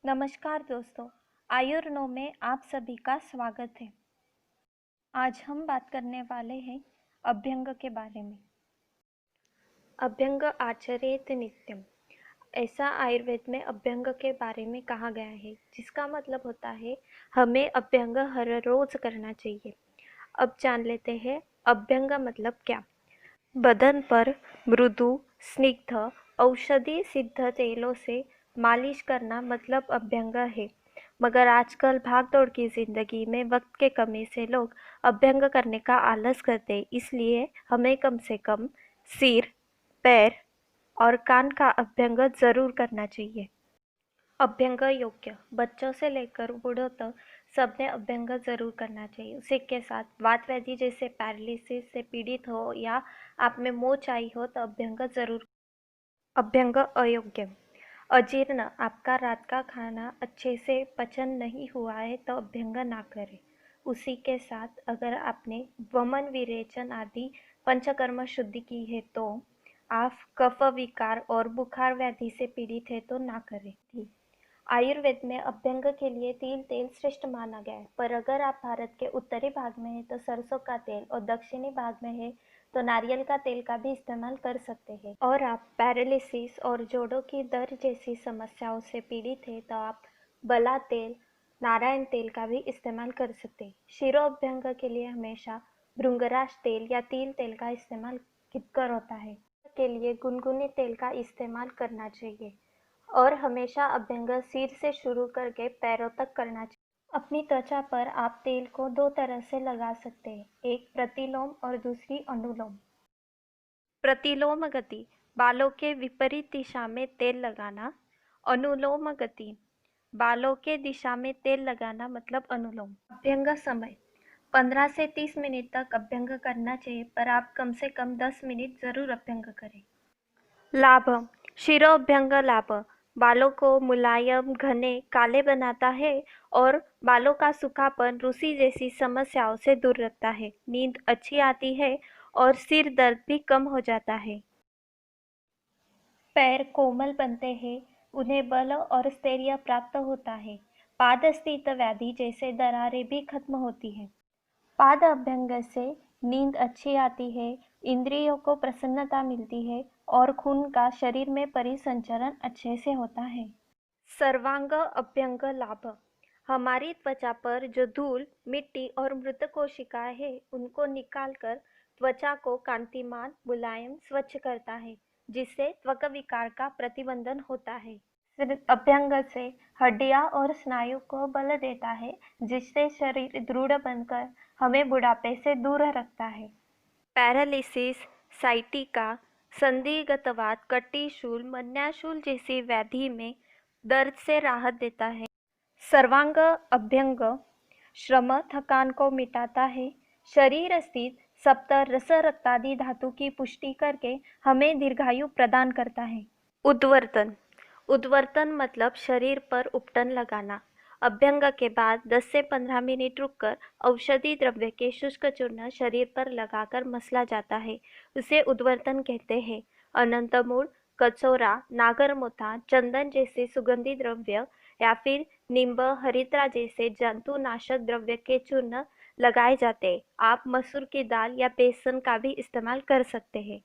नमस्कार दोस्तों, आयुर्नो में आप सभी का स्वागत है। आज हम बात करने वाले हैं अभ्यंग के बारे में। अभ्यंग आचरेत नित्यम, ऐसा आयुर्वेद में अभ्यंग के बारे में कहा गया है, जिसका मतलब होता है हमें अभ्यंग हर रोज करना चाहिए। अब जान लेते हैं अभ्यंग मतलब क्या। बदन पर मृदु स्निग्ध औषधि सिद्ध तेलों से मालिश करना मतलब अभ्यंग है। मगर आजकल भागदौड़ की जिंदगी में वक्त के कमी से लोग अभ्यंग करने का आलस करते हैं, इसलिए हमें कम से कम सिर, पैर और कान का अभ्यंग जरूर करना चाहिए। अभ्यंग योग्य बच्चों से लेकर बूढ़ों तक सबने अभ्यंग जरूर करना चाहिए। उसी के साथ वात व्याधि जैसे पैरालिसिस से पीड़ित हो या आप में मोच आई हो तो अभ्यंग जरूर। अभ्यंग अयोग्य अजीर्ण, आपका रात का खाना अच्छे से पचन नहीं हुआ है तो अभ्यंग ना करें। उसी के साथ अगर आपने वमन विरेचन आदि पंचकर्म शुद्धि की है तो आप कफ विकार और बुखार व्याधि से पीड़ित है तो ना करें। आयुर्वेद में अभ्यंग के लिए तिल तेल श्रेष्ठ माना गया है, पर अगर आप भारत के उत्तरी भाग में हैं तो सरसों का तेल और दक्षिणी भाग में है तो नारियल का तेल का भी इस्तेमाल कर सकते हैं। और आप पैरालिसिस और जोड़ों की दर्द जैसी समस्याओं से पीड़ित है तो आप बला तेल, नारायण तेल का भी इस्तेमाल कर सकते हैं। शिरोअभ्यंग के लिए हमेशा भृंगराज तेल या तिल तेल का इस्तेमाल हितकर होता है। के लिए गुनगुने तेल का इस्तेमाल करना चाहिए और हमेशा अभ्यंग सिर से शुरू करके पैरों तक करना चाहिए। अपनी त्वचा पर आप तेल को दो तरह से लगा सकते हैं, एक प्रतिलोम और दूसरी अनुलोम। प्रतिलोम गति, बालों के विपरीत दिशा में तेल लगाना। अनुलोम गति, बालों के दिशा में तेल लगाना मतलब अनुलोम। अभ्यंग समय 15 से 30 मिनट तक अभ्यंग करना चाहिए, पर आप कम से कम 10 मिनट जरूर अभ्यंग करें। लाभ, शिरोअभ्यंग लाभ, बालों को मुलायम, घने, काले बनाता है और बालों का सूखापन, रूसी जैसी समस्याओं से दूर रखता है। नींद अच्छी आती है और सिर दर्द भी कम हो जाता है। पैर कोमल बनते हैं, उन्हें बल और स्थैर्य प्राप्त होता है। पाद स्थित व्याधि जैसे दरारें भी खत्म होती है। पाद अभ्यंग से नींद अच्छी आती है, इंद्रियों को प्रसन्नता मिलती है और खून का शरीर में परिसंचरण अच्छे से होता है। सर्वांग अभ्यंग लाभ, हमारी त्वचा पर जो धूल, मिट्टी और मृत कोशिकाएं है उनको निकालकर त्वचा को कांतिमान, मुलायम, स्वच्छ करता है, जिससे त्वक विकार का प्रतिबंधन होता है। अभ्यंग से हड्डियां और स्नायु को बल देता है, जिससे शरीर दृढ़ बनकर हमें बुढ़ापे से दूर रखता है। पैरालिसिस, साइटिका, संधिगतवात, कटिशूल, मन्याशूल जैसी व्याधि में दर्द से राहत देता है। सर्वांग अभ्यंग श्रम, थकान को मिटाता है। शरीर स्थित सप्त रस रक्तादि धातु की पुष्टि करके हमें दीर्घायु प्रदान करता है। उद्वर्तन, उद्वर्तन मतलब शरीर पर उपटन लगाना। अभ्यंग के बाद 10 से 15 मिनट रुककर औषधि द्रव्य के शुष्क चूर्ण शरीर पर लगाकर मसला जाता है, उसे उद्वर्तन कहते हैं। अनंतमूल, कचौरा, नागरमोथा, चंदन जैसे सुगंधी द्रव्य या फिर नींब, हरिद्रा जैसे जंतुनाशक द्रव्य के चूर्ण लगाए जाते हैं। आप मसूर की दाल या बेसन का भी इस्तेमाल कर सकते हैं।